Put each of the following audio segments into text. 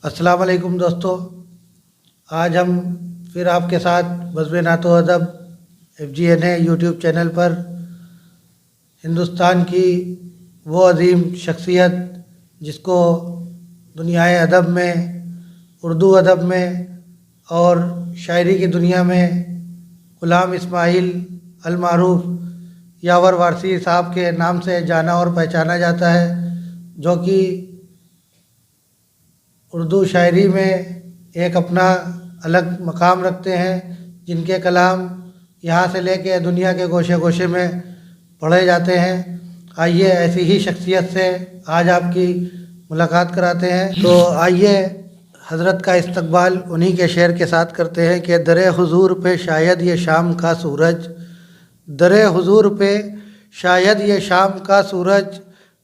السلام علیکم دوستو، آج ہم پھر آپ کے ساتھ بزم نعت و ادب FGN یوٹیوب چینل پر ہندوستان کی وہ عظیم شخصیت جس کو دنیائے ادب میں، اردو ادب میں اور شاعری کی دنیا میں غلام اسماعیل المعروف یاور وارثی صاحب کے نام سے جانا اور پہچانا جاتا ہے، جو کہ اردو شاعری میں ایک اپنا الگ مقام رکھتے ہیں، جن کے کلام یہاں سے لے کے دنیا کے گوشے گوشے میں پڑھے جاتے ہیں۔ آئیے ایسی ہی شخصیت سے آج آپ کی ملاقات کراتے ہیں۔ تو آئیے حضرت کا استقبال انہی کے شعر کے ساتھ کرتے ہیں کہ در حضور پہ شاید یہ شام کا سورج، در حضور پہ شاید یہ شام کا سورج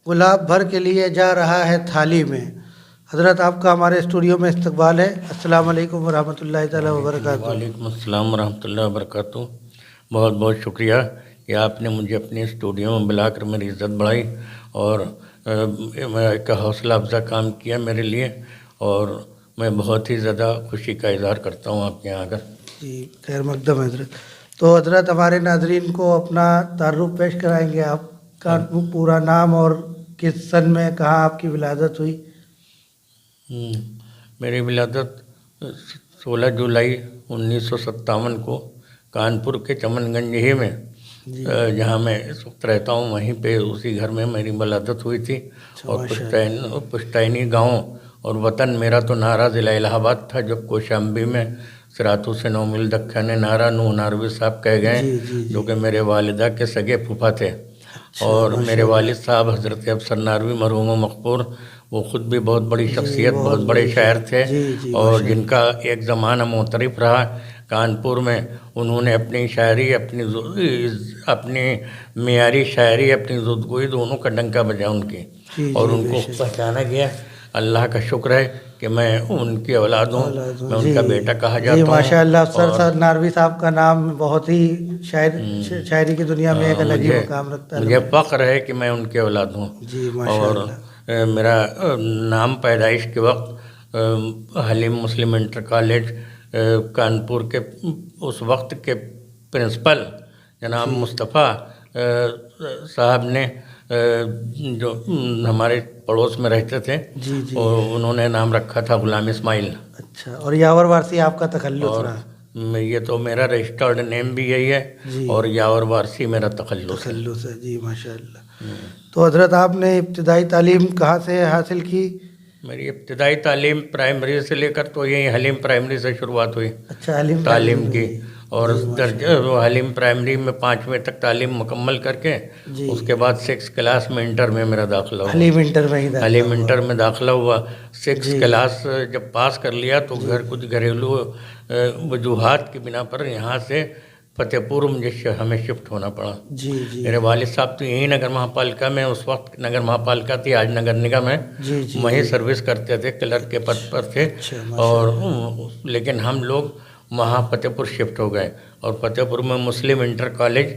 گلاب بھر کے لیے جا رہا ہے تھالی میں۔ حضرت آپ کا ہمارے اسٹوڈیو میں استقبال ہے۔ السلام علیکم ورحمۃ اللہ تعالیٰ وبرکاتہ۔ وعلیکم السلام ورحمۃ اللہ وبرکاتہ۔ بہت بہت شکریہ کہ آپ نے مجھے اپنے اسٹوڈیو میں بلا کر میری عزت بڑھائی اور ایک حوصلہ افزا کام کیا میرے لیے، اور میں بہت ہی زیادہ خوشی کا اظہار کرتا ہوں آپ کے یہاں آ کر۔ جی خیر مقدم حضرت۔ تو حضرت ہمارے ناظرین کو اپنا تعارف پیش کرائیں گے، آپ کا پورا نام اور کس سن میں کہاں آپ کی ولادت ہوئی؟ میری ولادت 16 جولائی 1957 کو کانپور کے چمن گنج ہی میں، جہاں میں اس وقت رہتا ہوں وہیں پہ اسی گھر میں میری ولادت ہوئی تھی۔ اور پشتینی گاؤں اور وطن میرا تو نارا ضلع الہ آباد تھا، جب کوشامبی میں سراتو سے 9 میل دکن نارا نوح ناروی صاحب کہہ گئے، جو کہ میرے والدہ کے سگے پھوپھا تھے۔ اور میرے والد صاحب حضرت افسر ناروی مرحوم و مغفور، وہ خود بھی بہت بڑی شخصیت، بہت بڑے شاعر تھے، اور جن کا ایک زمانہ معترف رہا کانپور میں۔ انہوں نے اپنی شاعری، اپنی معیاری شاعری، اپنی زدگوئی دونوں کا ڈنکا بجا ان کی، اور ان کو پہچانا گیا۔ اللہ کا شکر ہے کہ میں ان کی اولاد ہوں، میں ان کا بیٹا کہا جاتا ہوں۔ ماشاء اللہ، افسر ناروی صاحب کا نام بہت ہی شاعری کی دنیا میں ایک الگ ہی مقام رکھتا ہے۔ مجھے فخر ہے کہ میں ان کے اولاد ہوں۔ اور میرا نام پیدائش کے وقت حلیم مسلم انٹر کالج کانپور کے اس وقت کے پرنسپل جناب مصطفیٰ صاحب نے، جو ہمارے پڑوس میں رہتے تھے، انہوں نے نام رکھا تھا غلام اسماعیل۔ اچھا، اور یاور وارثی آپ کا تخلص رہا؟ یہ تو میرا رجسٹرڈ نیم بھی یہی ہے، اور یاور وارثی میرا تخلص ہے۔ جی ماشاء اللہ۔ تو حضرت آپ نے ابتدائی تعلیم کہاں سے حاصل کی؟ میری ابتدائی تعلیم پرائمری سے لے کر تو یہی حلیم پرائمری سے شروعات ہوئی اچھا، حلیم تعلیم کی، اور حلیم پرائمری میں 5ویں تک تعلیم مکمل کر کے اس کے بعد 6 کلاس میں انٹر میں میرا داخلہ ہوا۔ حلیم انٹر میں داخلہ ہوا۔ 6 کلاس جب پاس کر لیا تو کچھ گھریلو وجوہات کی بنا پر یہاں سے فتح پور ہمیں شفٹ ہونا پڑا۔ میرے والد صاحب تو یہی نگر مہاپالکا میں، اس وقت نگر مہاپالکا تھی، آج نگر نگم ہے، وہیں سروس کرتے تھے، کلرک کے پد پر تھے۔ اور لیکن ہم لوگ وہاں فتح پور شفٹ ہو گئے، اور فتح پور میں مسلم انٹر کالج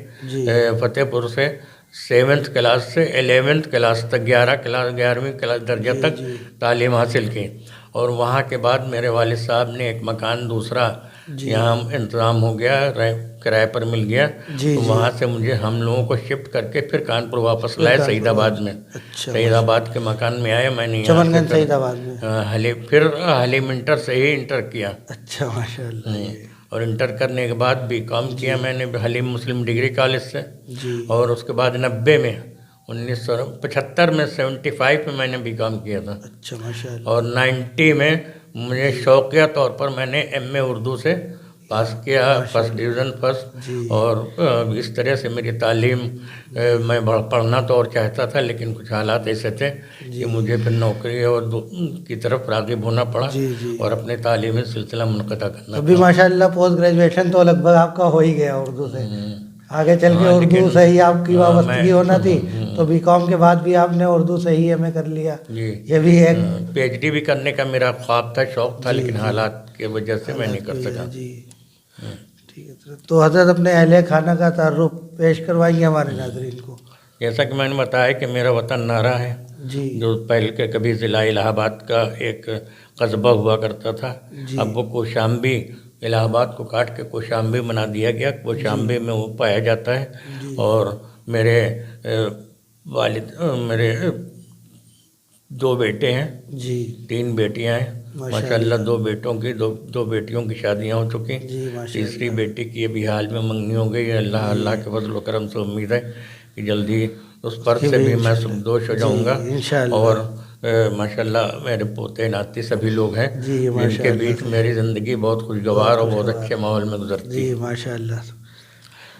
فتح پور سے 7th کلاس سے 11th کلاس تک، 11ویں کلاس درجہ تک تعلیم حاصل کی۔ اور وہاں کے بعد میرے والد صاحب نے ایک مکان دوسرا یہاں انتظام ہو گیا، کرائے پر مل گیا، تو وہاں سے مجھے ہم لوگوں کو شفٹ کر کے پھر کانپور واپس لائے، سعید آباد میں۔ سعید آباد کے مکان میں آئے، میں نے پھر حلیم انٹر سے ہی انٹر کیا۔ اچھا ماشاء اللہ۔ اور انٹر کرنے کے بعد BCom کیا میں نے حلیم مسلم ڈگری کالج سے، اور اس کے بعد 90 میں 1975 میں 75 میں نے BCom کیا تھا۔ اچھا ماشاء اللہ۔ اور 90 میں مجھے شوقیہ طور پر میں نے MA اردو سے پاس کیا، فرسٹ ڈویژن فرسٹ۔ اور اس طرح سے میری تعلیم، میں پڑھنا تو اور چاہتا تھا، لیکن کچھ حالات ایسے تھے کہ مجھے پھر نوکری اور کی طرف راغب ہونا پڑا، اور اپنے تعلیمی سلسلہ منقطع کرنا۔ ابھی ماشاء اللہ پوسٹ گریجویشن تو لگ بھگ آپ کا ہو ہی گیا اردو سے، آگے چل کے اردو سے ہی آپ کی وابستگی ہونا تھی، تو BCom کے بعد بھی آپ نے اردو سے ہی MA کر لیا۔ یہ بھی ایک PhD بھی کرنے کا میرا خواب تھا، شوق تھا، لیکن حالات کی وجہ سے میں نہیں کر سکا۔ ٹھیک ہے، تو حضرت اپنے اہل خانہ کا تعارف پیش کروائیں گے ہمارے ناظرین کو؟ جیسا کہ میں نے بتایا کہ میرا وطن نارا ہے، جی جو پہلے کے کبھی ضلع الہ آباد کا ایک قصبہ ہوا کرتا تھا، جی اب وہ کوشامبی الہ آباد کو کاٹ کے کوشامبی بنا دیا گیا، کوشامبی میں وہ پایا جاتا ہے۔ جی اور میرے والد میرے 2 بیٹے ہیں، جی 3 بیٹیاں ہیں، ماشاءاللہ 2 بیٹوں کی 2 بیٹیوں کی شادیاں ہو چکی، جی ماشاء تیسری اللہ بیٹی کی ابھی حال میں منگنی ہو گئی ہے۔ اللہ کے فضل و کرم سے امید ہے کہ جلدی اس پر سے بھی میں سبکدوش ہو جاؤں گا، جی انشاءاللہ اور ماشاءاللہ میرے پوتے ناتی سبھی لوگ ہیں جی جن ماشاء کے اللہ بیچ میری زندگی بہت خوشگوار اور بہت اچھے ماحول میں گزرتی جی ہے، ماشاء اللہ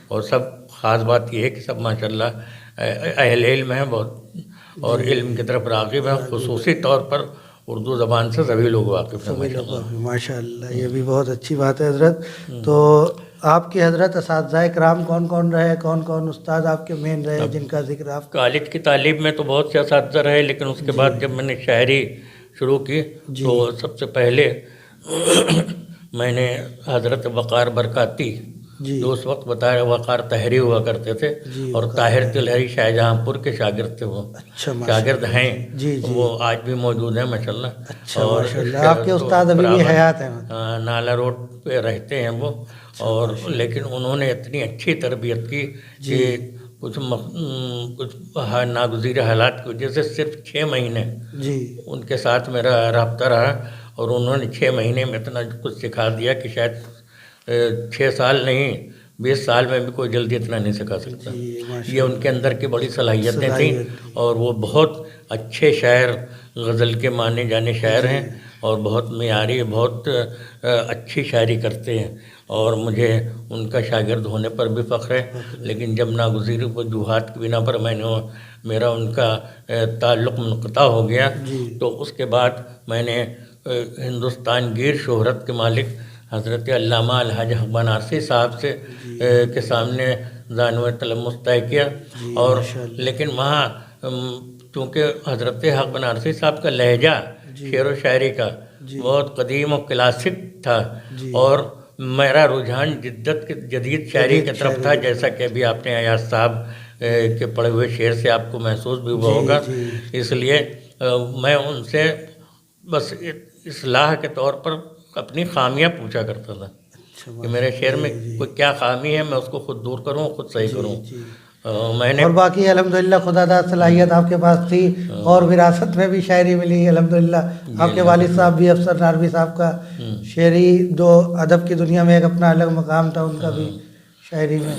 اور سب خاص بات یہ ہے کہ سب ماشاءاللہ اہل علم ہیں بہت، اور علم کی طرف راغب ہیں، خصوصی طور پر اردو زبان سے سبھی لوگ واقف ہیں سبھی لوگ ماشاءاللہ۔ ماشاء اللہ، یہ بھی بہت اچھی بات ہے حضرت۔ تو آپ کے حضرت اساتذہ کرام کون کون رہے، کون کون استاد آپ کے مین رہے جن کا ذکر آپ کالج کی تعلیم میں تو بہت سے اساتذہ رہے، لیکن اس کے بعد جب میں نے شاعری شروع کی تو سب سے پہلے میں نے حضرت وقار برکاتی، جی جو اس وقت بتایا وقار طاہری ہوا کرتے تھے، جی اور طاہر تلہری شاہجہاں پور کے شاگرد تھے، وہ اچھا ماشاء شاگرد ہیں، جی جی وہ آج بھی موجود ہیں ماشاءاللہ۔ اچھا اور ماشاء اللہ، آپ کے استاد ابھی بھی برابر حیات ہیں؟ نالا روڈ پہ رہتے ہیں وہ، اور لیکن انہوں نے اتنی اچھی تربیت کی کہ کچھ ناگزیر حالات کی وجہ سے صرف 6 مہینے جی ان کے ساتھ میرا رابطہ رہا، اور انہوں نے 6 مہینے میں اتنا کچھ سکھا دیا کہ شاید 6 سال نہیں 20 سال میں بھی کوئی جلدی اتنا نہیں سکھا سکتا۔ جی ماشاء یہ ان کے اندر کی بڑی صلاحیتیں تھیں، اور وہ بہت اچھے شاعر، غزل کے مانے جانے شاعر ہیں، اور بہت معیاری، بہت اچھی شاعری کرتے ہیں، اور مجھے ان کا شاگرد ہونے پر بھی فخر ہے۔ لیکن جب ناگزیر وجوہات کی بنا پر میرا ان کا تعلق منقطع ہو گیا، تو اس کے بعد میں نے ہندوستان گیر شہرت کے مالک حضرت علامہ الحاج حق بنارسی صاحب سے کے سامنے زانوِ تلمس طے کیا، اور لیکن وہاں چونکہ حضرت حق بنارسی صاحب کا لہجہ شعر و شاعری کا بہت قدیم و کلاسک تھا، اور میرا رجحان جدید شاعری کی طرف تھا، جیسا کہ ابھی آپ نے ایاز صاحب کے پڑھے ہوئے شعر سے آپ کو محسوس بھی ہوا ہوگا۔ اس لیے میں ان سے بس اصلاح کے طور پر اپنی خامیاں پوچھا کرتا تھا کہ میرے شعر میں کوئی کیا خامی ہے، میں اس کو خود دور کروں، خود صحیح کروں۔ میں نے اور باقی الحمدللہ خدا داد صلاحیت آپ کے پاس تھی، اور وراثت میں بھی شاعری ملی الحمدللہ۔ آپ کے والد صاحب بھی افسر ناروی صاحب کا شعری جو ادب کی دنیا میں ایک اپنا الگ مقام تھا ان کا بھی شاعری میں۔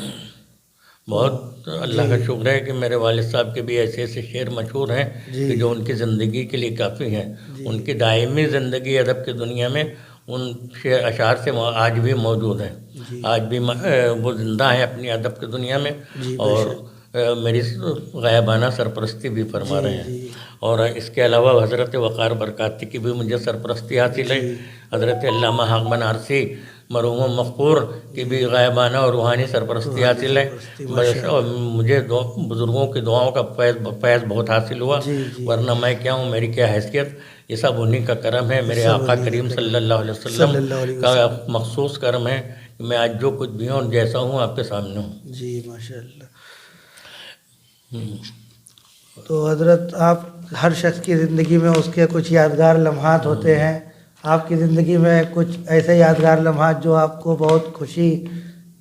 بہت اللہ کا شکر ہے کہ میرے والد صاحب کے بھی ایسے ایسے شعر مشہور ہیں کہ جو ان کی زندگی کے لیے کافی ہیں، ان کی دائمی زندگی ادب کی دنیا میں ان اشعار سے آج بھی موجود ہیں، آج بھی وہ زندہ ہیں اپنی ادب کی دنیا میں، اور میری غائبانہ سرپرستی بھی فرما رہے ہیں۔ اور اس کے علاوہ حضرت وقار برکاتی کی بھی مجھے سرپرستی حاصل ہے، حضرت علامہ حق بنارسی مرحوم و مغفور کی بھی غائبانہ اور روحانی سرپرستی حاصل ہے۔ مجھے بزرگوں کی دعاؤں کا فیض بہت حاصل ہوا، ورنہ میں کیا ہوں، میری کیا حیثیت، یہ سب انہی کا کرم ہے، میرے آقا کریم صلی اللہ علیہ وسلم کا مخصوص کرم ہے کہ میں آج جو کچھ بھی ہوں اور جیسا ہوں آپ کے سامنے ہوں۔ جی ماشاء اللہ۔ تو حضرت آپ ہر شخص کی زندگی میں اس کے کچھ یادگار لمحات ہوتے ہیں، آپ کی زندگی میں کچھ ایسے یادگار لمحات جو آپ کو بہت خوشی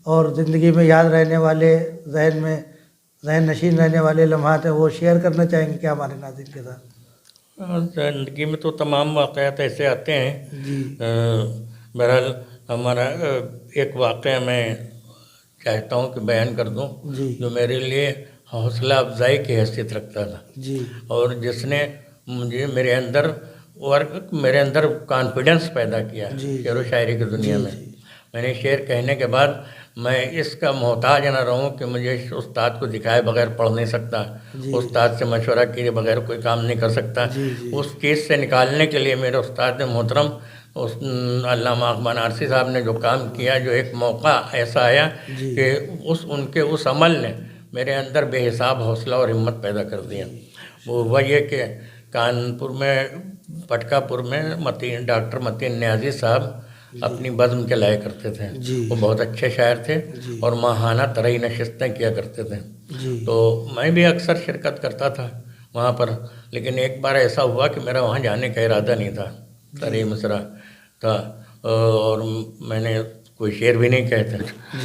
اور زندگی میں یاد رہنے والے، ذہن نشین رہنے والے لمحات ہیں، وہ شیئر کرنا چاہیں گے کیا ہمارے ناظرین کے ساتھ؟ زندگی میں تو تمام واقعات ایسے آتے ہیں، جی بہرحال ہمارا ایک واقعہ میں چاہتا ہوں کہ بیان کر دوں جو میرے لیے حوصلہ افزائی کی حیثیت رکھتا تھا، جی اور جس نے مجھے میرے اندر کانفیڈنس پیدا کیا شعر و شاعری کی دنیا میں۔ میں نے شعر کہنے کے بعد میں اس کا محتاج نہ رہوں کہ مجھے استاد کو دکھائے بغیر پڑھ نہیں سکتا، استاد سے مشورہ کیے بغیر کوئی کام نہیں کر سکتا۔ اس چیز سے نکالنے کے لیے میرے استاد محترم علامہ حق بنارسی صاحب نے جو کام کیا، جو ایک موقع ایسا آیا کہ ان کے اس عمل نے میرے اندر بے حساب حوصلہ اور ہمت پیدا کر دیا۔ وہ یہ کہ کانپور میں پٹکا پور میں ڈاکٹر متین نیازی صاحب اپنی بزم چلایا کرتے تھے. وہ بہت اچھے شاعر تھے اور ماہانہ طرح نشستیں کیا کرتے تھے. تو میں بھی اکثر شرکت کرتا تھا وہاں پر. لیکن ایک بار ایسا ہوا کہ میرا وہاں جانے کا ارادہ نہیں تھا. طرح مصرع تھا اور میں نے کوئی شعر بھی نہیں کہتے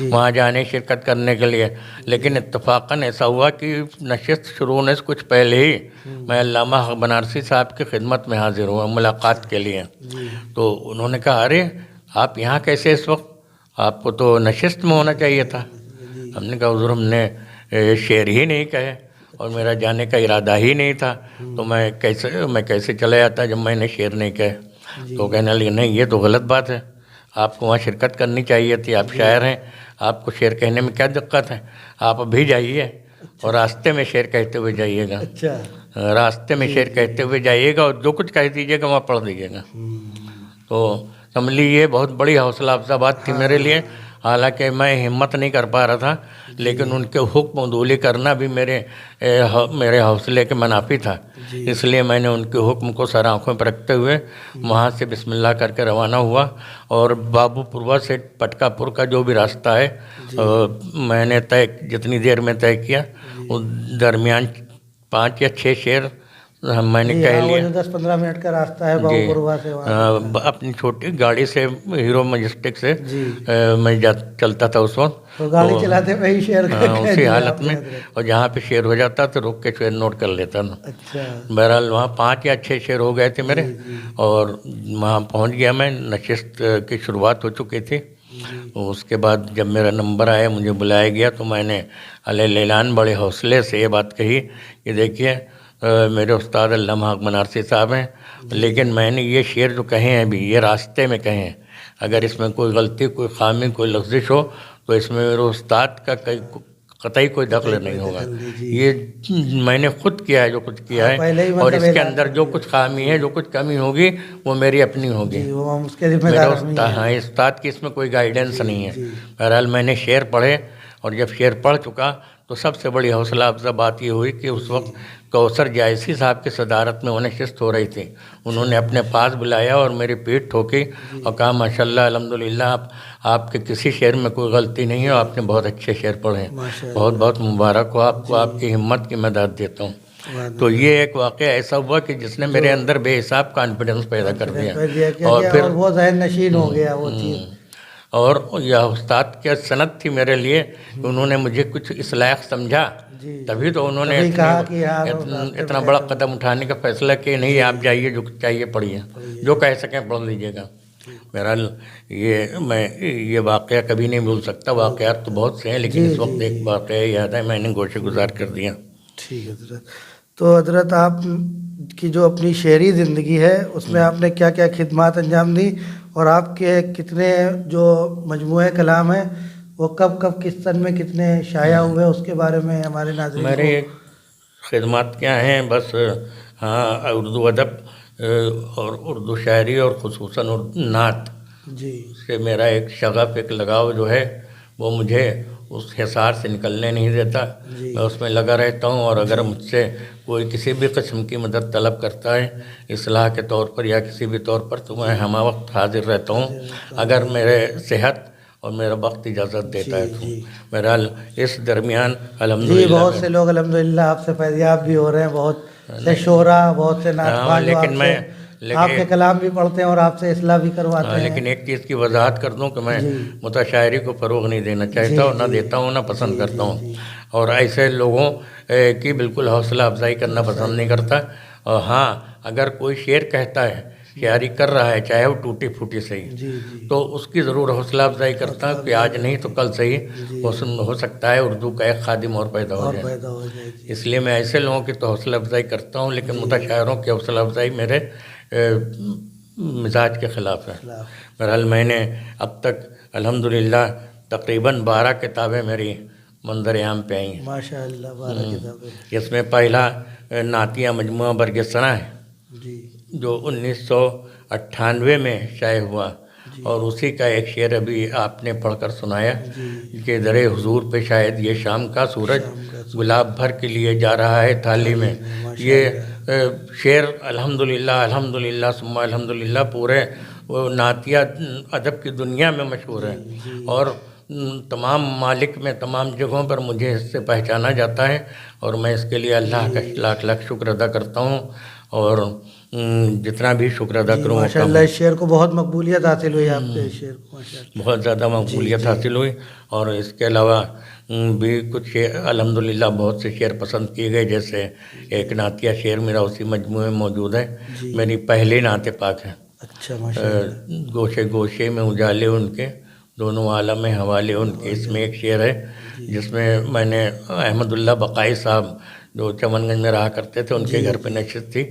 وہاں جانے شرکت کرنے کے لیے. لیکن اتفاقاً ایسا ہوا کہ نشست شروع ہونے سے کچھ پہلے ہی میں علامہ حق بنارسی صاحب کی خدمت میں حاضر ہوا ملاقات کے لیے. تو انہوں نے کہا ارے آپ یہاں کیسے اس وقت, آپ کو تو نشست میں ہونا چاہیے تھا. ہم نے کہا حضور ہم نے شعر ہی نہیں کہے اور میرا جانے کا ارادہ ہی نہیں تھا, تو میں کیسے چلا جاتا جب میں نے شعر نہیں کہے. تو کہنے لگے نہیں یہ تو غلط بات ہے, آپ کو وہاں شرکت کرنی چاہیے تھی, آپ شاعر ہیں, آپ کو شعر کہنے میں کیا دقت ہے, آپ ابھی جائیے اور راستے میں شعر کہتے ہوئے جائیے گا. راستے میں شعر کہتے ہوئے جائیے گا اور جو کچھ کہہ دیجیے گا وہاں پڑھ دیجیے گا. تو سمجھ لی یہ بہت بڑی حوصلہ افزا بات تھی میرے لیے. حالانکہ میں ہمت نہیں کر پا رہا تھا, لیکن ان کے حکم عدولی کرنا بھی میرے حوصلے کے منافی تھا. اس لیے میں نے ان کے حکم کو سر آنکھوں پر رکھتے ہوئے وہاں سے بسم اللہ کر کے روانہ ہوا. اور بابو پوروا سے پٹکا پور کا جو بھی راستہ ہے میں نے جتنی دیر میں طے کیا وہ درمیان 5 یا 6 شعر میں نے کہہ لیا. 10-15 منٹ کا راستہ ہے بابو پوروا سے. اپنی چھوٹی گاڑی سے ہیرو مجسٹک سے میں چلتا تھا اس وقت. تو گاڑی چلاتے ہوئے ہی شعر اسی حالت میں, اور جہاں پہ شعر ہو جاتا تو رک کے شعر نوٹ کر لیتا تھا. بہرحال وہاں 5 یا 6 شعر ہو گئے تھے میرے, اور وہاں پہنچ گیا میں. نشست کی شروعات ہو چکی تھی. اس کے بعد جب میرا نمبر آیا مجھے بلایا گیا تو میں نے علیہ اعلان بڑے حوصلے سے یہ بات کہی کہ دیکھیے میرے استاد علامہ حق بنارسی صاحب ہیں, لیکن میں نے یہ شعر جو کہے ہیں ابھی یہ راستے میں کہے ہیں. اگر اس میں کوئی غلطی, کوئی خامی, کوئی لغزش ہو تو اس میں میرے استاد کا قطعی کوئی دخل نہیں ہوگا. یہ میں نے خود کیا ہے جو کچھ کیا ہے, اور اس کے اندر جو کچھ خامی ہے, جو کچھ کمی ہوگی وہ میری اپنی ہوگی. میرے استاد کی اس میں کوئی گائیڈنس نہیں ہے. بہرحال میں نے شعر پڑھے, اور جب شعر پڑھ چکا تو سب سے بڑی حوصلہ افزا بات یہ ہوئی کہ اس وقت کوثر جائسی صاحب کی صدارت میں وہ نشست ہو رہی تھی. انہوں نے اپنے پاس بلایا اور میری پیٹھ ٹھوکی اور کہا ماشاءاللہ الحمدللہ آپ کے کسی شعر میں کوئی غلطی نہیں ہے, آپ نے بہت اچھے شعر پڑھے, بہت بہت مبارک ہو آپ کو, آپ کی ہمت کی میں داد دیتا ہوں. تو یہ ایک واقعہ ایسا ہوا کہ جس نے میرے اندر بے حساب کانفیڈنس پیدا کر دیا, اور پھر وہ ذہن نشین ہو گیا وہ چیز. اور یہ استاد کی سند تھی میرے لیے کہ انہوں نے مجھے کچھ اس لائق سمجھا, تبھی تو انہوں نے اتنا بڑا قدم اٹھانے کا فیصلہ کیا. نہیں آپ جائیے, جو چاہیے پڑھیے, جو کہہ سکیں پڑھ لیجیے گا. بہرحال یہ واقعہ کبھی نہیں بھول سکتا. واقعات تو بہت سے ہیں, لیکن اس وقت ایک واقعہ یاد ہے, میں نے گوشے گزار کر دیا. ٹھیک ہے حضرت. تو حضرت آپ کی جو اپنی شعری زندگی ہے اس میں آپ نے کیا کیا خدمات انجام دی, اور آپ کے کتنے جو مجموعہ کلام ہیں وہ کب کس سن میں کتنے شائع ہوئے, اس کے بارے میں ہمارے ناظرین میرے خدمات کیا ہیں؟ بس ہاں اردو ادب اور اردو شاعری اور خصوصاً نعت سے میرا ایک شغف, ایک لگاؤ جو ہے وہ مجھے اس حصار سے نکلنے نہیں دیتا. میں اس میں لگا رہتا ہوں, اور اگر مجھ سے کوئی کسی بھی قسم کی مدد طلب کرتا ہے اصلاح کے طور پر یا کسی بھی طور پر, تو میں ہمہ وقت حاضر رہتا ہوں اگر میرے صحت اور میرا وقت اجازت دیتا ہے. تو بہرحال اس درمیان الحمدللہ بہت سے لوگ الحمدللہ آپ سے فیضیاب بھی ہو رہے ہیں, بہت سے شعراء, بہت سے نعت لیکن میں آپ کے کلام بھی پڑھتے ہیں اور آپ سے اصلاح بھی کرواتے ہیں. لیکن ایک چیز کی وضاحت کر دوں کہ میں متشاعری کو فروغ نہیں دینا چاہتا, اور نہ دیتا ہوں, نہ پسند کرتا ہوں, اور ایسے لوگوں کی بالکل حوصلہ افزائی کرنا پسند نہیں کرتا. اور ہاں اگر کوئی شعر کہتا ہے, شاعری کر رہا ہے, چاہے وہ ٹوٹی پھوٹی صحیح, تو اس کی ضرور حوصلہ افزائی کرتا ہوں کہ آج نہیں تو کل صحیح ہو سکتا ہے اردو کا ایک خادم اور پیدا ہو جائے. اس لیے میں ایسے لوگوں کی تو حوصلہ افزائی کرتا ہوں, لیکن متشاعروں کی حوصلہ افزائی میرے مزاج کے خلاف ہے. بہرحال میں نے اب تک الحمدللہ تقریباً 12 کتابیں میری منظر عام پہ آئی ہیں. ماشاء اللہ 12 کتابیں. اس میں پہلا نعتیہ مجموعہ برگ ثنا ہے جو 1998 میں شائع ہوا, اور اسی کا ایک شعر ابھی آپ نے پڑھ کر سنایا کہ در حضور پہ شاید یہ شام کا سورج گلاب بھر کے لیے جا رہا ہے تھالی میں. یہ شعر الحمدللہ ثم الحمدللہ پورے وہ نعتیہ ادب کی دنیا میں مشہور ہے، اور تمام ممالک میں تمام جگہوں پر مجھے اس سے پہچانا جاتا ہے، اور میں اس کے لیے اللہ کا لاکھ لاکھ شکر ادا کرتا ہوں، اور جتنا بھی شکر ادا کروں ماشاء اللہ اس شعر کو بہت مقبولیت حاصل ہوئی، آپ کے شعر کو ماشاء اللہ بہت زیادہ مقبولیت حاصل ہوئی، اور اس کے علاوہ بھی کچھ شعر الحمدللہ بہت سے شعر پسند کیے گئے، جیسے ایک نعتیہ شعر میرا اسی مجموعے میں موجود ہے، میری پہلی نعت پاک ہے، اچھا ماشاء اللہ گوشے گوشے میں اجالے ان کے دونوں عالم حوالے ان کے، اس میں ایک شعر ہے جس میں نے احمد اللہ بقائی صاحب جو چمن گنج میں رہا کرتے تھے ان کے گھر پہ نشست تھی،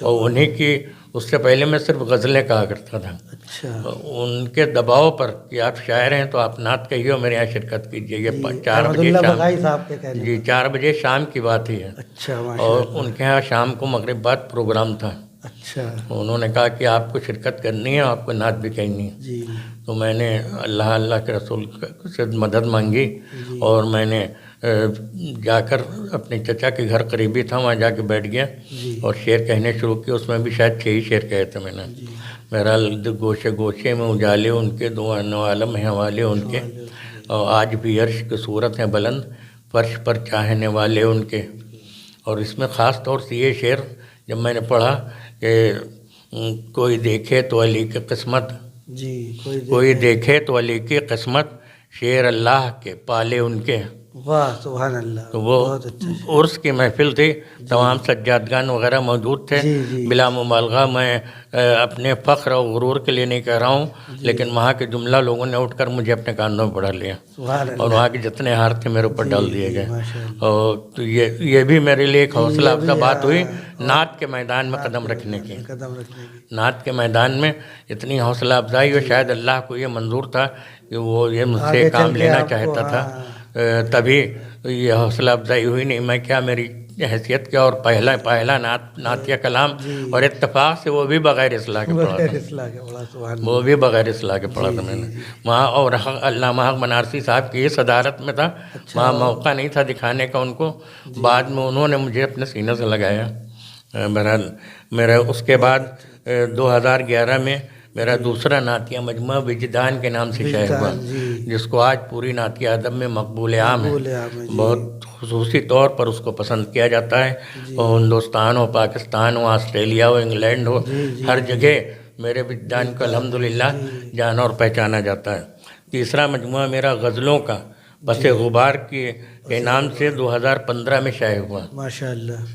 اور انہیں کی اس سے پہلے میں صرف غزلیں کہا کرتا تھا، اچھا ان کے دباؤ پر کہ آپ شاعر ہیں تو آپ نعت کہیے اور میرے یہاں شرکت کیجیے، یہ 4 احمد بجے اللہ شام، بقائی صاحب کے کہنے جی 4 بجے شام کی بات ہی ہے، اچھا ماشاء اور ان کے یہاں شام کو مغرب بعد پروگرام تھا، اچھا انہوں نے کہا کہ آپ کو شرکت کرنی ہے، آپ کو نعت بھی کہنی ہے، جی تو میں نے اللہ کے رسول سے مدد مانگی، اور میں نے جا کر اپنے چچا کے گھر قریبی تھا وہاں جا کے بیٹھ گیا اور شعر کہنے شروع کیے، اس میں بھی شاید 6 ہی شعر کہے تھے میں نے، میرا گوشے گوشے میں اجالے ان کے دونوں عالم ہیں حوالے ان کے، اور آج بھی عرش کی صورت ہیں بلند فرش پر چاہنے والے ان کے، اور اس میں خاص طور سے یہ شعر جب میں نے پڑھا کہ کوئی دیکھے تو علی کی قسمت، جی کوئی دیکھے تو علی کی قسمت شعر اللہ کے پالے ان کے، واہ سبحان اللہ، تو وہ بہت اچھا عرس کی محفل تھی، تمام سجادگان وغیرہ موجود تھے، بلا مبالغہ میں اپنے فخر اور غرور کے لیے نہیں کہہ رہا ہوں، لیکن وہاں کے جملہ لوگوں نے اٹھ کر مجھے اپنے کاندھوں میں پڑھا لیا، سبحان اللہ، اور وہاں کے جتنے ہار تھے میرے اوپر ڈال دیے گئے، ماشاء اللہ اور تو یہ بھی میرے لیے ایک حوصلہ افزا بات ہوئی نعت کے میدان میں قدم رکھنے کی، قدم رکھنے کی، نعت کے میدان میں اتنی حوصلہ افزائی، اور شاید اللہ کو یہ منظور تھا کہ وہ یہ مجھ سے کام لینا چاہتا تھا، تبھی یہ حوصلہ افزائی ہوئی، نہیں میں کیا میری حیثیت کیا، اور پہلا نعتیہ کلام، اور اتفاق سے وہ بھی بغیر اصلاح کے پڑھا تھا، اصلاح کے بڑا سبحان وہ بھی بغیر اصلاح کے پڑھا تھا میں نے وہاں، اور علامہ حق بنارسی صاحب کی صدارت میں تھا، وہاں موقع نہیں تھا دکھانے کا ان کو، بعد میں انہوں نے مجھے اپنے سینے سے لگایا، بہرحال میرا اس کے بعد 2011 میں میرا دوسرا نعتیہ مجموعہ وجدان کے نام سے شائع ہوا، جس کو آج پوری نعتیہ ادب میں مقبول عام ہے، بہت خصوصی طور پر اس کو پسند کیا جاتا ہے، اور ہندوستان ہو، پاکستان ہو، آسٹریلیا ہو، انگلینڈ ہو، ہر جگہ میرے وجدان کو الحمدللہ جانا اور پہچانا جاتا ہے۔ تیسرا مجموعہ میرا غزلوں کا بس غبار کے نام سے 2015 میں شائع ہوا، ماشاء اللہ،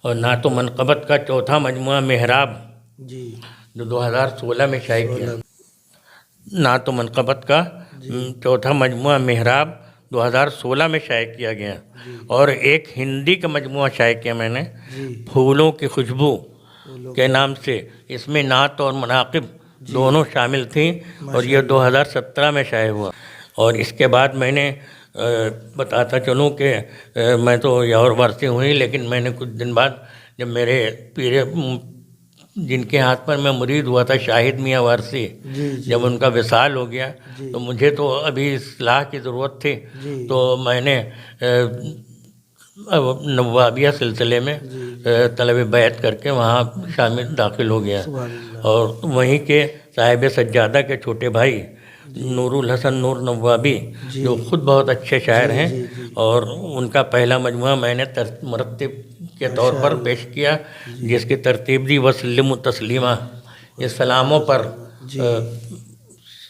اور نعت و منقبت کا چوتھا مجموعہ محراب جی جو 2016 میں شائع کیا، نعت و منقبت کا چوتھا مجموعہ محراب 2016 میں شائع کیا گیا، اور ایک ہندی کا مجموعہ شائع کیا میں نے پھولوں کی خوشبو کے نام سے، اس میں نعت اور مناقب دونوں شامل تھیں، اور یہ 2017 میں شائع ہوا، اور اس کے بعد میں نے بتاتا چلوں کہ میں تو یور ورثی ہوئی، لیکن میں نے کچھ دن بعد جب میرے پیر جن کے ہاتھ پر میں مرید ہوا تھا شاہد میاں وارثی، جب ان کا وصال ہو گیا تو مجھے تو ابھی اصلاح کی ضرورت تھی، تو میں نے نوابیہ سلسلے میں طلب بیعت کر کے وہاں شامل داخل ہو گیا، اور وہیں کے صاحب سجادہ کے چھوٹے بھائی نور الحسن نور نوابی جو خود بہت اچھے شاعر ہیں، اور ان کا پہلا مجموعہ میں نے مرتب کے طور پر پیش کیا، جس کی ترتیب دی وسلم تسلیمہ، یہ سلاموں پر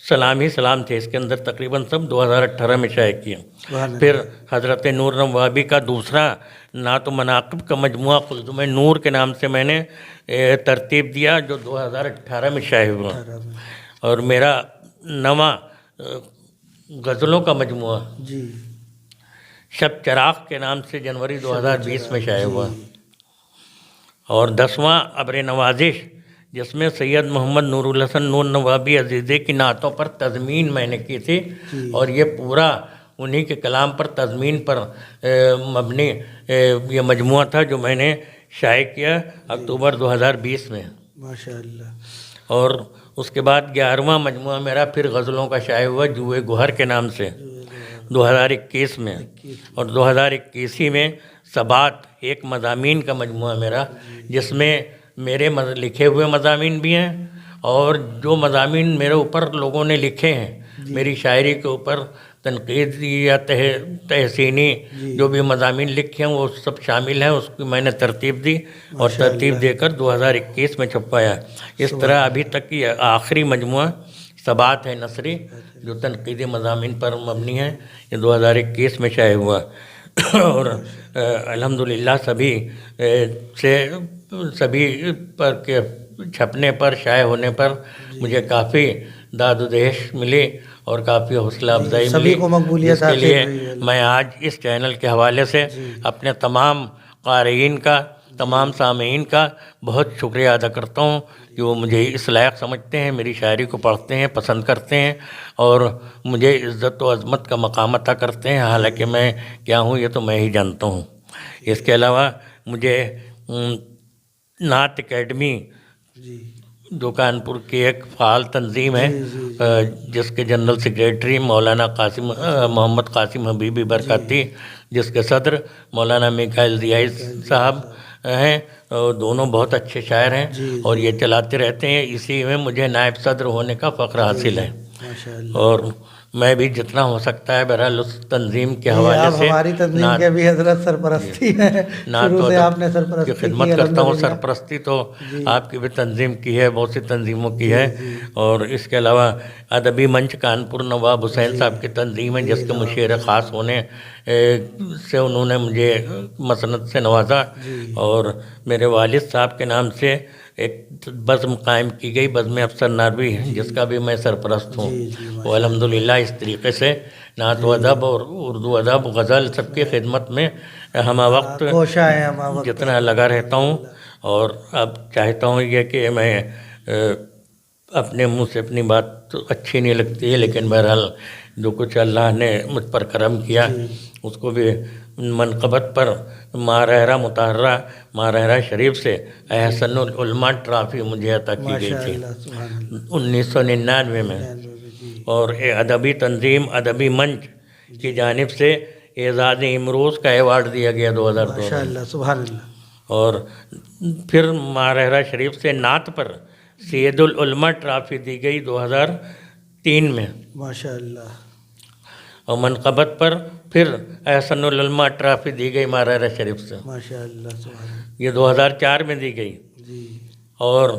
سلام ہی سلام تھے، اس کے اندر تقریباً سب 2018 میں شائع کیا۔ پھر حضرت نور نوابی کا دوسرا نعت و مناقب کا مجموعہ قلزم نور کے نام سے میں نے ترتیب دیا، جو 2018 میں شائع ہوا، اور میرا نواں غزلوں کا مجموعہ شب چراغ کے نام سے جنوری 2020 میں شائع ہوا، اور 10واں ابر نوازش، جس میں سید محمد نور الحسن نور نوابی عزیزے کی نعتوں پر تضمین میں نے کی تھی، اور یہ پورا انہی کے کلام پر تضمین پر مبنی یہ مجموعہ تھا جو میں نے شائع کیا اکتوبر 2020 میں، ماشاء اللہ، اور اس کے بعد 11واں مجموعہ میرا پھر غزلوں کا شائع ہوا جوئے گوہر کے نام سے 2021 میں، اور 2021 میں ثبات ایک مضامین کا مجموعہ میرا، جس میں میرے لکھے ہوئے مضامین بھی ہیں، اور جو مضامین میرے اوپر لوگوں نے لکھے ہیں میری شاعری کے اوپر، تنقیدی یا تحسینی جو بھی مضامین لکھے ہیں وہ سب شامل ہیں. اس کی میں نے ترتیب دی اور ترتیب دے کر 2021 میں چھپوایا. اس طرح ابھی تک کی آخری مجموعہ ثبات ہے نثری، جو تنقیدی مضامین پر مبنی ہے، یہ 2021 میں شائع ہوا. اور الحمدللہ سبھی پر کے چھپنے پر، شائع ہونے پر مجھے کافی داد و دہش ملی اور کافی حوصلہ افزائی ملی. اس کے لیے میں آج اس چینل کے حوالے سے اپنے تمام قارئین کا، تمام سامعین کا بہت شکریہ ادا کرتا ہوں کہ وہ مجھے اس لائق سمجھتے ہیں، میری شاعری کو پڑھتے ہیں، پسند کرتے ہیں اور مجھے عزت و عظمت کا مقام عطا کرتے ہیں. حالانکہ میں کیا ہوں یہ تو میں ہی جانتا ہوں. اس کے علاوہ مجھے نعت اکیڈمی جو کانپور کی ایک فعال تنظیم ہے، جس کے جنرل سیکریٹری مولانا محمد قاسم حبیبی برکاتی، جس کے صدر مولانا میکائل ضیائی صاحب ہیں، دونوں بہت اچھے شاعر ہیں اور یہ چلاتے رہتے ہیں. اسی میں مجھے نائب صدر ہونے کا فخر حاصل ہے. اور میں بھی جتنا ہو سکتا ہے بہرحال اس تنظیم کے حوالے سے ہماری تنظیم کے بھی حضرت سرپرستی ہے، شروع سے آپ نے سرپرستی کی خدمت کرتا ہوں. سرپرستی تو آپ کی بھی تنظیم کی ہے، بہت سی تنظیموں کی ہے. اور اس کے علاوہ ادبی منچ کانپور نواب حسین صاحب کی تنظیم ہے، جس کے مشیر خاص ہونے سے انہوں نے مجھے مسند سے نوازا. اور میرے والد صاحب کے نام سے ایک بزم قائم کی گئی، بزم افسر ناروی، جس کا بھی میں سرپرست ہوں. وہ الحمدللہ اس طریقے سے نعت و ادب اور اردو ادب، غزل، سب کی خدمت میں ہمہ وقت جتنا لگا رہتا ہوں. اور اب چاہتا ہوں یہ کہ میں اپنے منہ سے اپنی بات تو اچھی نہیں لگتی ہے، لیکن بہرحال جو کچھ اللہ نے مجھ پر کرم کیا اس کو بھی منقبت پر مارہرہ مطہرہ مارہرہ شریف سے احسن العلماء ٹرافی مجھے عطا کی گئی تھی 1999 میں. اور ادبی تنظیم ادبی منچ کی جانب سے اعزاز امروز کا ایوارڈ دیا گیا 2002 میں. سبحان اللہ. اور پھر مارہرہ شریف سے نعت پر سید العلماء ٹرافی دی گئی 2003 میں. ماشاء اللہ. اور منقبت پر پھر احسن العلماء ٹرافی دی گئی مارہرہ شریف سے. ماشاء اللہ. سبحان اللہ. یہ 2004 میں دی گئی. اور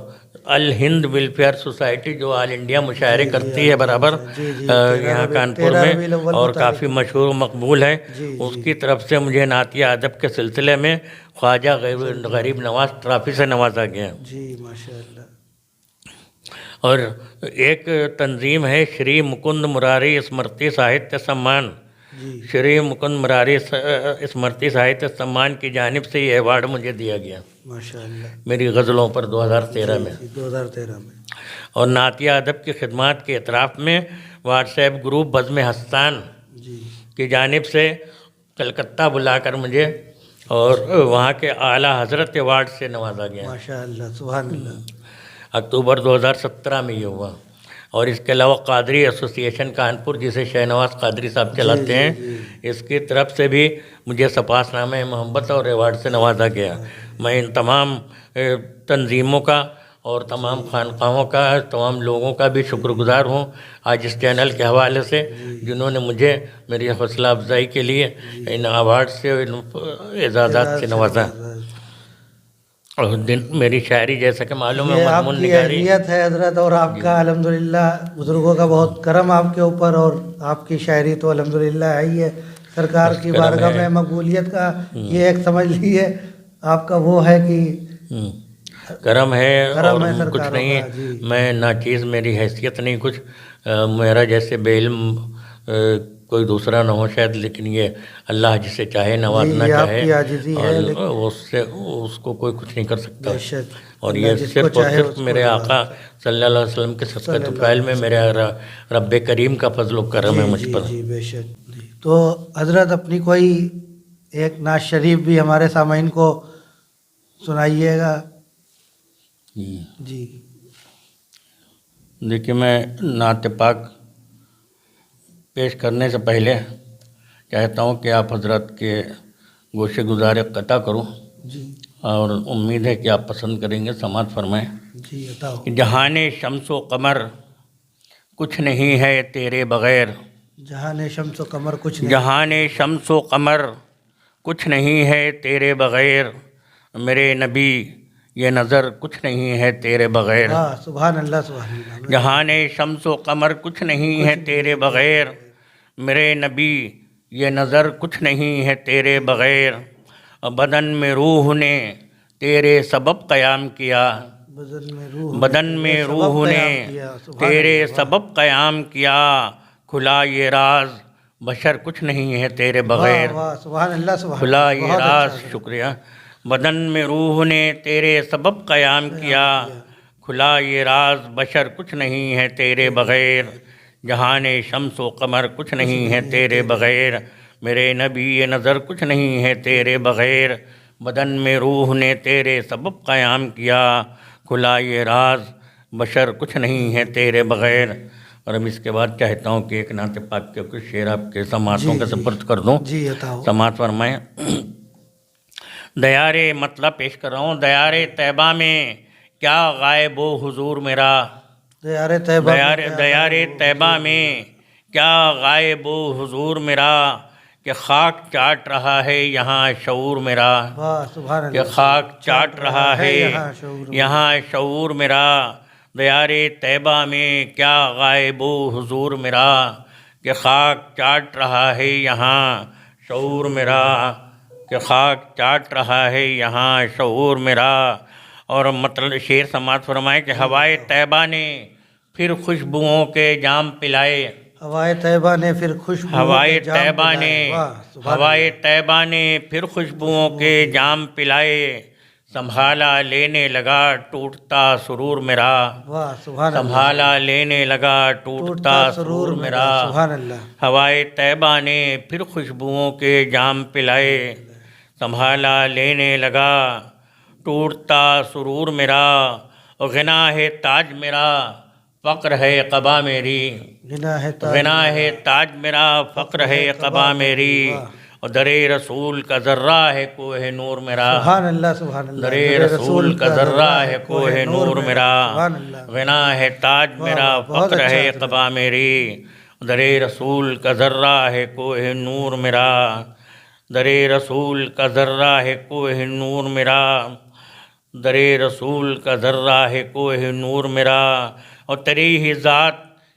الہند ویلفیئر سوسائٹی جو آل انڈیا مشاعرے کرتی ہے برابر یہاں کانپور میں اور کافی مشہور و مقبول ہے، اس کی طرف سے مجھے نعتیہ ادب کے سلسلے میں خواجہ غریب نواز ٹرافی سے نوازا گیا. جی ماشاء اللہ. اور ایک تنظیم ہے شری مکند مراری اسمرتی ساہتیہ سمان. شری مکند مراری اسمرتی ساہتیہ سمان کی جانب سے یہ ایوارڈ مجھے دیا گیا ماشاء اللہ میری غزلوں پر 2013 میں. 2013 میں. اور نعتیہ ادب کی خدمات کے اطراف میں واٹس ایپ گروپ بزم ہستان کی جانب سے کلکتہ بلا کر مجھے اور وہاں کے اعلیٰ حضرت ایوارڈ سے نوازا گیا. ماشاء اللہ. سبحان اللہ. اکتوبر 2017 میں یہ ہوا. اور اس کے علاوہ قادری ایسوسی ایشن کانپور، جسے شہنواز قادری صاحب چلاتے ہیں، اس کی طرف سے بھی مجھے سپاس نامہ محبت اور ایوارڈ سے نوازا گیا. میں ان تمام تنظیموں کا اور تمام خانقاہوں کا، تمام لوگوں کا بھی شکر گزار ہوں آج اس چینل کے حوالے سے، جنہوں نے مجھے میری حوصلہ افزائی کے لیے ان ایوارڈ سے، ان اعزازات سے نوازا. اور میری شاعری جیسا کہ معلوم ہے مضمون نگاری اہمیت ہے حضرت، اور آپ کا الحمدللہ بزرگوں کا بہت کرم آپ کے اوپر، اور آپ کی شاعری تو الحمدللہ ہے ہی ہے. سرکار کی بارگاہ میں مقبولیت کا یہ ایک سمجھ لیجیے آپ کا وہ ہے کہ کرم ہے اور کچھ نہیں. میں ناچیز، میری حیثیت نہیں کچھ، میرا جیسے بے علم کوئی دوسرا نہ ہو شاید، لیکن یہ اللہ جسے چاہے نوازنا چاہے اور اس کو کوئی کچھ نہیں کر سکتا. اور یہ صرف اور صرف میرے آقا صلی اللہ علیہ وسلم کے صدقۃ فعل میں میرے رب کریم کا فضل و کرم ہے مجھ پر. جی بے شک. تو حضرت اپنی کوئی ایک نعت شریف بھی ہمارے سامعین کو سنائیے گا. جی دیکھیے، میں نعت پاک پیش کرنے سے پہلے چاہتا ہوں کہ آپ حضرت کے گوشے گزار قطع کروں جی اور امید ہے کہ آپ پسند کریں گے. سماعت فرمائیں. جی عطا ہو. جہان شمس و قمر کچھ نہیں ہے تیرے بغیر. جہان شمس و قمر کچھ نہیں. جہان شمس و قمر کچھ نہیں ہے تیرے بغیر. میرے نبی یہ نظر کچھ نہیں ہے تیرے بغیر. واہ سبحان اللہ سبحان اللہ. جہان شمس و قمر کچھ نہیں ہے تیرے بغیر. میرے نبی یہ نظر کچھ نہیں ہے تیرے بغیر. بدن میں روح نے تیرے سبب قیام کیا. بدن میں روح نے تیرے سبب قیام کیا. کھلا یہ راز بشر کچھ نہیں ہے تیرے بغیر. سبحان اللہ سبحان. کھلا یہ راز. شکریہ. بدن میں روح نے تیرے سبب قیام کیا. کھلا یہ راز بشر کچھ نہیں ہے تیرے بغیر. جہان شمس و قمر کچھ نہیں ہے تیرے بغیر. میرے نبی یہ نظر کچھ نہیں ہے تیرے بغیر. بدن میں روح نے تیرے سبب قیام کیا. کھلا یہ راز بشر کچھ نہیں ہے تیرے بغیر. اور اب اس کے بعد چاہتا ہوں کہ ایک نعت پاک کے کچھ شعر آپ کے سماعتوں کے سپرد کر دوں. جی عطا ہو. سماعت فرمائیں. دیار مطلب پیش کر رہا ہوں. دیار طیبہ میں کیا غائب و حضور میرا. دیار طیبہ دیار طیبہ میں کیا غائب و حضور میرا. کہ خاک چاٹ رہا ہے یہاں شعور میرا. کہ خاک چاٹ رہا ہے یہاں شعور میرا. دیار طیبہ میں کیا غائب و حضور میرا. کہ خاک چاٹ رہا ہے یہاں شعور میرا. کہ خاک چاٹ رہا ہے یہاں شعور میرا. اور مطلب شعر سماعت فرمائے کہ ہوائے طیبہ نے پھر خوشبوؤں کے جام پلائے. ہوائے طیبہ نے پھر خوشبوؤں ہوائے طیبہ نے ہوائے طیبہ نے پھر خوشبوؤں کے جام پلائے. سنبھالا لینے لگا ٹوٹتا سرور میرا. سنبھالا لینے لگا ٹوٹتا سرور میرا. ہوائے طیبہ نے پھر خوشبوؤں کے جام پلائے. سنبھالا لینے لگا ٹوٹتا سرور میرا. غنا ہے تاج میرا فقر ہے قبا میری. غنا ہے تاج میرا فقر ہے قبا میری. اور در رسول کا ذرہ ہے کوہ نور میرا. سبحان اللہ سبحان اللہ. در رسول کا ذرہ ہے کوہ نور میرا. غنا ہے تاج میرا فقر ہے قبا میری. در رسول کا ذرہ ہے کوہ نور میرا. در رسول کا ذرہ ہے کوہ نور میرا. در رسول کا ذرہ ہے کوہ نور میرا. اور تیری ہی ذات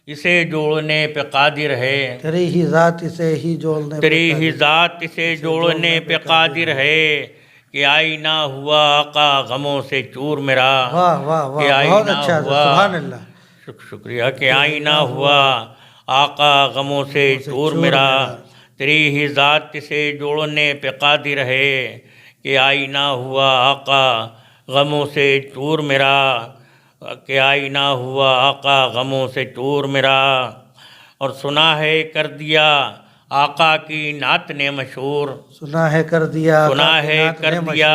اسے جوڑنے پہ قادر ہے. تیری ہی ذات اسے ہی جوڑنے تیری ہی ذات اسے جوڑنے پہ قادر ہے. کہ آئینہ ہوا آقا غموں سے چور میرا. واہ واہ واہ بہت اچھا. سبحان اللہ. شکریہ. کہ آئینہ ہوا آقا غموں سے چور میرا. تیری ہی ذات اسے جوڑنے پہ قادر ہے. کہ آئینہ ہوا آقا غموں سے چور میرا. کہ آئینہ ہوا آقا غموں سے چور میرا. اور سنا ہے کر دیا آقا کی نعت نے مشہور. سنا ہے کر دیا سنا ہے کر دیا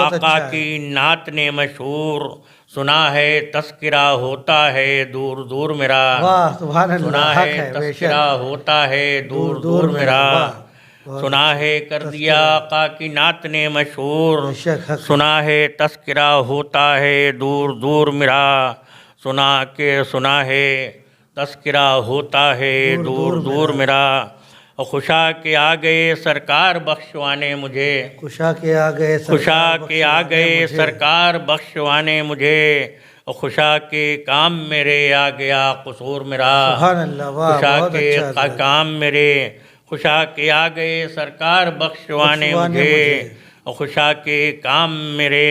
آقا کی نعت نے مشہور. سنا ہے تذکرہ ہوتا ہے دور دور میرا. سبحان اللہ. سنا ہے تذکرہ ہوتا ہے دور دور میرا. سنا ہے کر دیا آقا کی نعت نے مشہور. سنا ہے تذکرہ ہوتا ہے دور دور میرا. سنا ہے تذکرہ ہوتا ہے دور دور میرا. خوشا کے آ گئے سرکار بخشوانے مجھے. خوشا کے آ گئے خوشا کے آ گئے سرکار بخشوانے مجھے. خوشا کے کام میرے آ گیا قصور میرا. سبحان اللہ. خوشا کے کام میرے خوشا کے آ گئے سرکار بخشوانے مجھے. خوشا کے کام میرے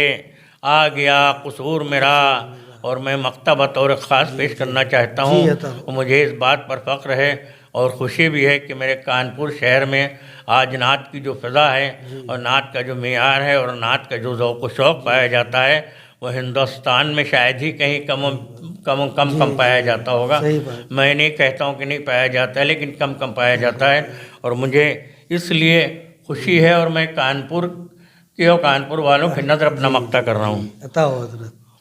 آ گیا قصور میرا. اور میں مقطع بطور خاص پیش کرنا چاہتا ہوں. مجھے اس بات پر فخر ہے اور خوشی بھی ہے کہ میرے کانپور شہر میں آج نعت کی جو فضا ہے اور نعت کا جو معیار ہے اور نعت کا جو ذوق و شوق پایا جاتا ہے وہ ہندوستان میں شاید ہی کہیں کم پایا جاتا ہوگا. میں نہیں کہتا ہوں کہ نہیں پایا جاتا ہے لیکن کم پایا جاتا ہے. اور مجھے اس لیے خوشی ہے اور میں کانپور کے اور کانپور والوں کی نظر اپنا مقطع کر رہا ہوں.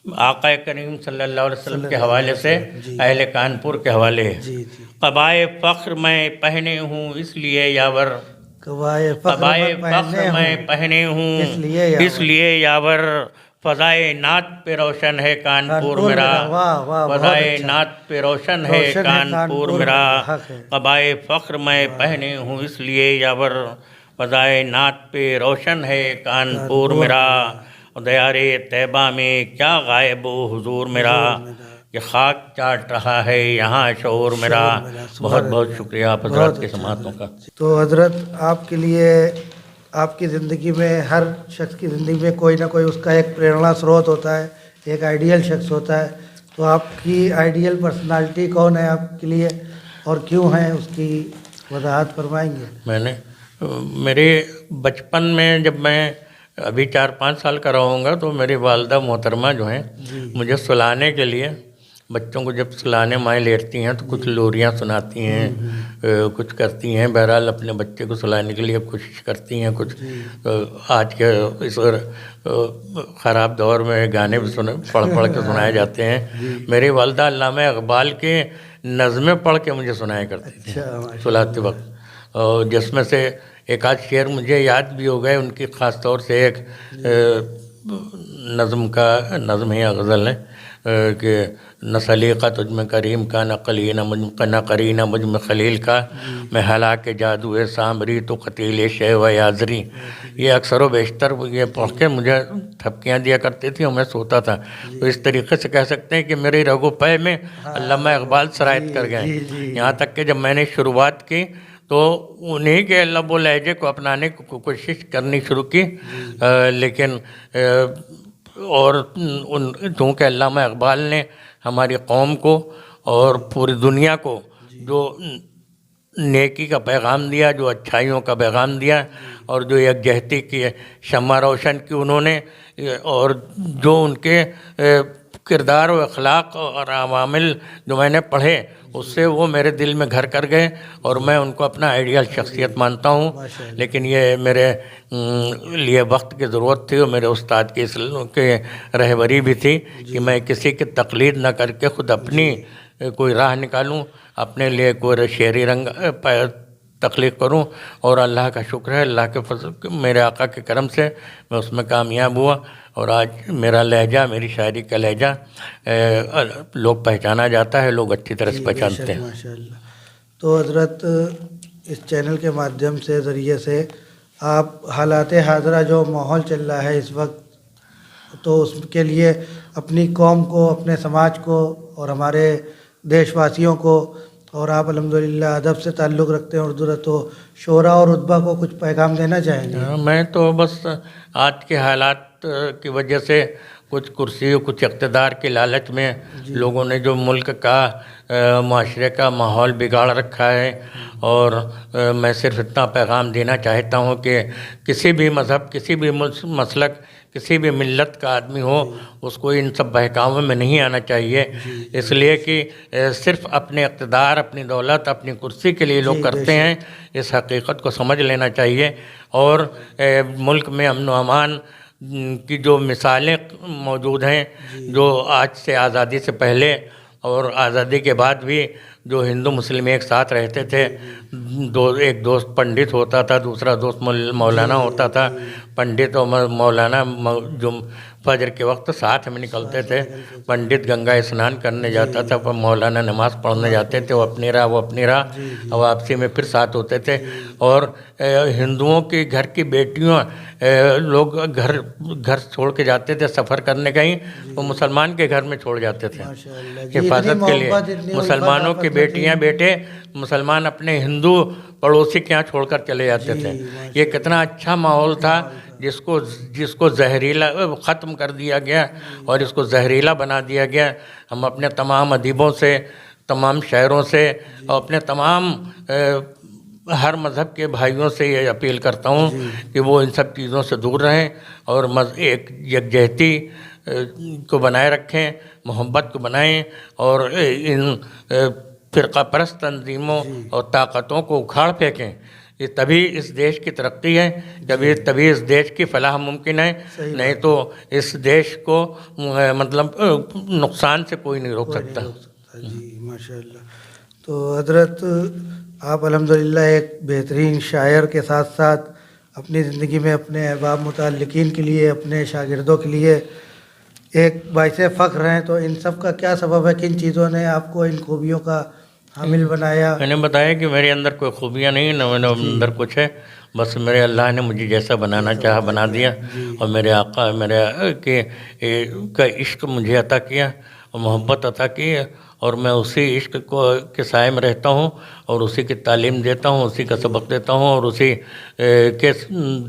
آقا کریم صلی اللہ علیہ وسلم کے حوالے سے اہل کانپور کے حوالے ہے. قبائے فخر میں پہنے ہوں اس لیے یاور. قبائے قبائے فخر میں پہنے ہوں، اس لیے یاور فضائے نعت پہ روشن ہے کانپور میرا، فضائے نعت پہ روشن ہے کانپور میرا، قبائے فخر میں پہنے ہوں، اس لیے یاور فضائے نعت پہ روشن ہے کانپور میرا، دیار طیبہ میں کیا غائب و حضور میرا، کہ خاک چاٹ رہا ہے یہاں شعور میرا۔ بہت بہت شکریہ آپ حضرات کی سماعتوں کا۔ تو حضرت آپ کے لیے آپ کی زندگی میں، ہر شخص کی زندگی میں کوئی نہ کوئی اس کا ایک پریرنا سروت ہوتا ہے، ایک آئیڈیل شخص ہوتا ہے، تو آپ کی آئیڈیل پرسنالٹی کون ہے آپ کے لیے اور کیوں ہے، اس کی وضاحت فرمائیں گے؟ میرے بچپن میں جب میں ابھی 4-5 سال کا رہوں گا تو میری والدہ محترمہ جو ہیں مجھے سلانے کے لیے، بچوں کو جب سلانے مائیں لیٹتی ہیں تو کچھ لوریاں سناتی ہیں، کچھ کرتی ہیں، بہرحال اپنے بچے کو سلانے کے لیے کوشش کرتی ہیں، کچھ آج کے اس خراب دور میں گانے بھی پڑھ کے سنائے جاتے ہیں۔ میری والدہ علامہ اقبال کے نظمیں پڑھ کے مجھے سنایا کرتی تھیں سلاتے وقت، جس میں سے ایک آدھ شعر مجھے یاد بھی ہو گئے ان کی، خاص طور سے ایک نظم ہے، غزل ہے کہ نہ سلیقہ تجھ میں کریم کا، نہ قرینہ مجھ میں خلیل کا، میں ہلاک جادو سامری تو قتیل شے و یازری۔ یہ اکثر و بیشتر یہ پڑھ کے مجھے تھپکیاں دیا کرتی تھی اور میں سوتا تھا۔ تو اس طریقے سے کہہ سکتے ہیں کہ میری رگ و پے میں علامہ اقبال سرایت کر گئے، یہاں تک کہ جب میں نے شروعات کی تو انہیں کے لب و لہجے کو اپنانے کی کوشش کرنی شروع کی، لیکن اور چونکہ علامہ اقبال نے ہماری قوم کو اور پوری دنیا کو جو نیکی کا پیغام دیا، جو اچھائیوں کا پیغام دیا، اور جو یکجہتی کی شمع روشن کی انہوں نے، اور جو ان کے کردار و اخلاق اور عوامل جو میں نے پڑھے، اس سے وہ میرے دل میں گھر کر گئے اور میں ان کو اپنا آئیڈیل شخصیت مانتا ہوں۔ لیکن یہ میرے لیے وقت کی ضرورت تھی اور میرے استاد کی رہبری بھی تھی کہ میں کسی کی تقلید نہ کر کے خود اپنی کوئی راہ نکالوں، اپنے لیے کوئی شعری رنگ تخلیق کروں، اور اللہ کا شکر ہے، اللہ کے فضل، میرے آقا کے کرم سے میں اس میں کامیاب ہوا، اور آج میرا لہجہ، میری شاعری کا لہجہ لوگ پہچانا جاتا ہے، لوگ اچھی طرح سے پہچانتے ہیں۔ ماشاء اللہ۔ تو حضرت اس چینل کے مادھیم سے، ذریعے سے آپ حالات حاضرہ جو ماحول چل رہا ہے اس وقت، تو اس کے لیے اپنی قوم کو، اپنے سماج کو اور ہمارے دیش واسیوں کو، اور آپ الحمدللہ ادب سے تعلق رکھتے ہیں اردو، تو شعراء اور ادبا کو کچھ پیغام دینا چاہیں گے؟ میں تو بس آج کے حالات کی وجہ سے کچھ کرسی، کچھ اقتدار کے لالچ میں لوگوں نے جو ملک کا، معاشرے کا ماحول بگاڑ رکھا ہے، اور میں صرف اتنا پیغام دینا چاہتا ہوں کہ کسی بھی مذہب، کسی بھی مسلک، کسی بھی ملت کا آدمی ہو، اس کو ان سب بہکاووں میں نہیں آنا چاہیے، اس لیے کہ صرف اپنے اقتدار، اپنی دولت، اپنی کرسی کے لیے لوگ کرتے ہیں، اس حقیقت کو سمجھ لینا چاہیے، اور ملک میں امن و امان کی جو مثالیں موجود ہیں، جو آج سے آزادی سے پہلے اور آزادی کے بعد بھی جو ہندو مسلم ایک ساتھ رہتے تھے، ایک دوست پنڈت ہوتا تھا، دوسرا دوست مولانا ہوتا تھا، پنڈت اور مولانا جو فجر کے وقت ساتھ میں نکلتے تھے، پنڈت گنگا اسنان کرنے جاتا تھا، مولانا نماز پڑھنے جاتے تھے، وہ اپنی راہ، وہ اپنی راہ، اور واپسی میں پھر ساتھ ہوتے تھے، اور ہندوؤں کی گھر کی بیٹیوں، لوگ گھر چھوڑ کے جاتے تھے سفر کرنے کہیں، وہ مسلمان کے گھر میں چھوڑ جاتے تھے حفاظت کے لیے، مسلمانوں کی بیٹیاں بیٹے مسلمان اپنے ہندو پڑوسی کے یہاں چھوڑ کر چلے جاتے تھے۔ یہ کتنا اچھا ماحول تھا جس کو زہریلا ختم کر دیا گیا اور اس کو زہریلا بنا دیا گیا۔ ہم اپنے تمام ادیبوں سے، تمام شاعروں سے، اور اپنے تمام ہر مذہب کے بھائیوں سے یہ اپیل کرتا ہوں کہ وہ ان سب چیزوں سے دور رہیں اور ایک یکجہتی کو بنائے رکھیں، محبت کو بنائیں، اور ان فرقہ پرست تنظیموں اور طاقتوں کو اکھاڑ پھینکیں۔ یہ تبھی اس دیش کی ترقی ہے، تبھی اس دیش کی فلاح ممکن ہے، نہیں تو اس دیش کو مطلب نقصان سے کوئی نہیں روک سکتا۔ جی ماشاء اللہ۔ تو حضرت آپ الحمدللہ ایک بہترین شاعر کے ساتھ ساتھ اپنی زندگی میں اپنے احباب متعلقین کے لیے، اپنے شاگردوں کے لیے ایک باعث فخر ہیں، تو ان سب کا کیا سبب ہے؟ کن چیزوں نے آپ کو ان خوبیوں کا حامل بنایا؟ میں نے بتایا کہ میرے اندر کوئی خوبیاں نہیں، نہ میرے اندر کچھ ہے، بس میرے اللہ نے مجھے جیسا بنانا چاہا بنا دیا، اور میرے آقا کا عشق مجھے عطا کیا اور محبت عطا کی، اور میں اسی عشق کے سائے میں رہتا ہوں، اور اسی کی تعلیم دیتا ہوں، اسی کا سبق دیتا ہوں، اور اسی کے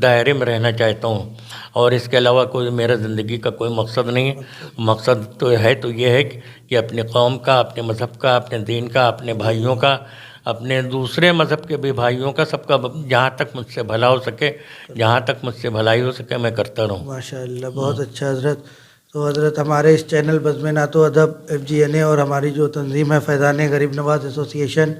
دائرے میں رہنا چاہتا ہوں، اور اس کے علاوہ کوئی میرا زندگی کا کوئی مقصد نہیں ہے۔ مقصد تو یہ ہے کہ اپنے قوم کا، اپنے مذہب کا، اپنے دین کا، اپنے بھائیوں کا، اپنے دوسرے مذہب کے بھی بھائیوں کا، سب کا جہاں تک مجھ سے بھلا ہو سکے، جہاں تک مجھ سے بھلائی ہو سکے، میں کرتا رہوں۔ ماشاء اللہ، بہت اچھا حضرت۔ تو حضرت ہمارے اس چینل بزم نعت و ادب FGNA اور ہماری جو تنظیم ہے فیضان غریب نواز ایسوسی ایشن،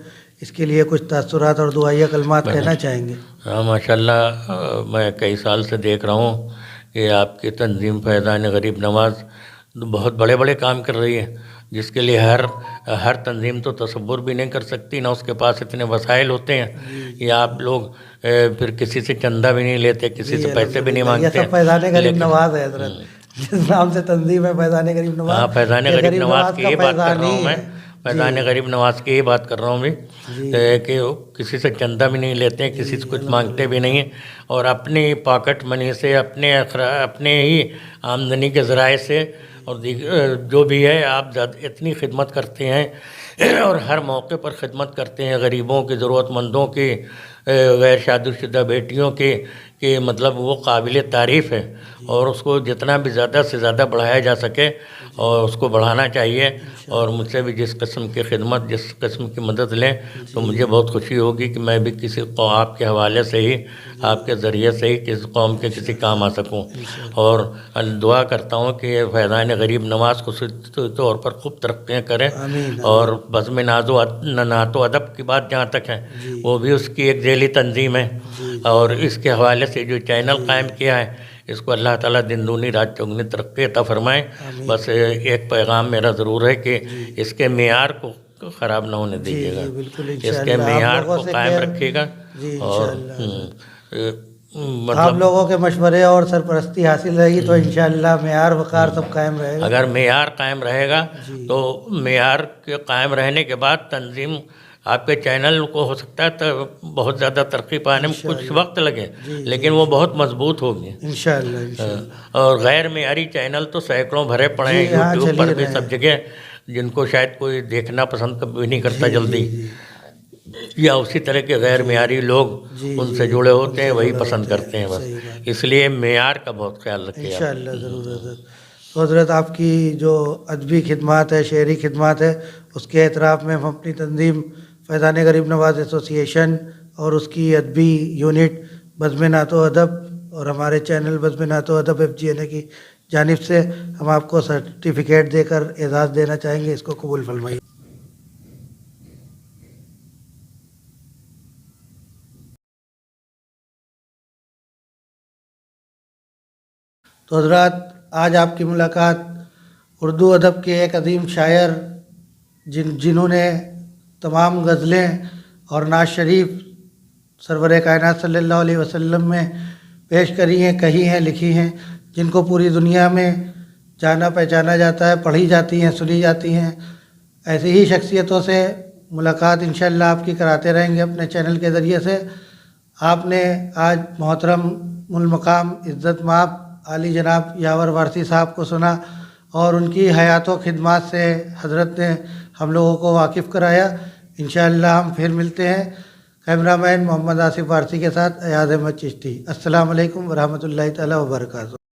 اس کے لیے کچھ تاثرات اور دعائیہ کلمات کہنا چاہیں گے؟ ہاں ماشاء اللہ، میں کئی سال سے دیکھ رہا ہوں کہ آپ کی تنظیم فیضان غریب نواز بہت بڑے بڑے کام کر رہی ہے، جس کے لیے ہر تنظیم تو تصور بھی نہیں کر سکتی، نہ اس کے پاس اتنے وسائل ہوتے ہیں، یا آپ لوگ پھر کسی سے چندہ بھی نہیں لیتے، کسی سے پیسے بھی نہیں مانگتے۔ یہ سب فیضان غریب نواز ہے حضرت، جس نام سے تنظیم ہے فیضان غریب نواز۔ ہاں، فیضان غریب نواز کی ہی بات کر رہا ہوں میں، فیضان غریب نواز کی ہی بات کر رہا ہوں بھی، کہ وہ کسی سے چندہ بھی نہیں لیتے، کسی سے کچھ مانگتے بھی نہیں ہیں، اور اپنی پاکٹ منی سے، اپنے ہی آمدنی کے ذرائع سے، اور جو بھی ہے آپ اتنی خدمت کرتے ہیں، اور ہر موقع پر خدمت کرتے ہیں، غریبوں کی، ضرورت مندوں کی، غیر شادی شدہ بیٹیوں کی، کہ مطلب وہ قابل تعریف ہے، اور اس کو جتنا بھی زیادہ سے زیادہ بڑھایا جا سکے، اور اس کو بڑھانا چاہیے، اور مجھ سے بھی جس قسم کی خدمت، جس قسم کی مدد لیں تو مجھے بہت خوشی ہوگی کہ میں بھی کسی آپ کے حوالے سے ہی، آپ کے ذریعے سے ہی کسی قوم کے کسی کام آ سکوں، اور دعا کرتا ہوں کہ فیضان غریب نواز خصوصی طور پر خوب ترقیاں کریں، اور بزم نعت و ادب کی بات جہاں تک ہے، وہ بھی اس کی ایک ذیلی تنظیم ہے، اور اس کے حوالے سے جو چینل قائم کیا ہے، اس کو اللہ تعالیٰ دن دونی رات چوگنی ترقی عطا فرمائے۔ بس ایک پیغام میرا ضرور ہے کہ اس کے معیار کو خراب نہ ہونے دیجیے گا، اس کے معیار کو قائم رکھیے گا، اور آپ لوگوں کے مشورے اور سرپرستی حاصل رہے گی تو انشاءاللہ معیار وقار سب قائم رہے گا۔ اگر معیار قائم رہے گا تو معیار کے قائم رہنے کے بعد تنظیم، آپ کے چینل کو ہو سکتا ہے تو بہت زیادہ ترقی پانے میں کچھ وقت لگے، لیکن وہ بہت مضبوط ہوگی انشاءاللہ۔ اور غیر معیاری چینل تو سینکڑوں بھرے پڑے ہیں یوٹیوب پر بھی، سب جگہ، جن کو شاید کوئی دیکھنا پسند کبھی نہیں کرتا جلدی، یا اسی طرح کے غیر معیاری لوگ ان سے جڑے ہوتے ہیں، وہی پسند کرتے ہیں، بس اس لیے معیار کا بہت خیال رکھیے انشاءاللہ ضرور حضرت۔ تو حضرت آپ کی جو ادبی خدمات ہے، شعری خدمات ہے، اس کے اعتراف میں ہم اپنی تنظیم فیضان غریب نواز ایسوسی ایشن اور اس کی ادبی یونٹ بزم نعت و ادب اور ہمارے چینل بزم نعت و ادب FGNA کی جانب سے ہم آپ کو سرٹیفکیٹ دے کر اعزاز دینا چاہیں گے، اس کو قبول فرمائیے۔ تو حضرات، آج آپ کی ملاقات اردو ادب کے ایک عظیم شاعر جنہوں نے تمام غزلیں اور نعت شریف سرور کائنات صلی اللہ علیہ وسلم میں پیش کری ہیں، کہی ہیں، لکھی ہیں، جن کو پوری دنیا میں جانا پہچانا جاتا ہے، پڑھی جاتی ہیں، سنی جاتی ہیں، ایسی ہی شخصیتوں سے ملاقات انشاءاللہ آپ کی کراتے رہیں گے اپنے چینل کے ذریعے سے۔ آپ نے آج محترم المقام عزت مآب عالی جناب یاور وارثی صاحب کو سنا، اور ان کی حیات و خدمات سے حضرت نے ہم لوگوں کو واقف کرایا۔ انشاءاللہ ہم پھر ملتے ہیں کیمرہ مین محمد آصف وارثی کے ساتھ ایاز احمد چشتی۔ السلام علیکم ورحمۃ اللہ تعالیٰ وبرکاتہ۔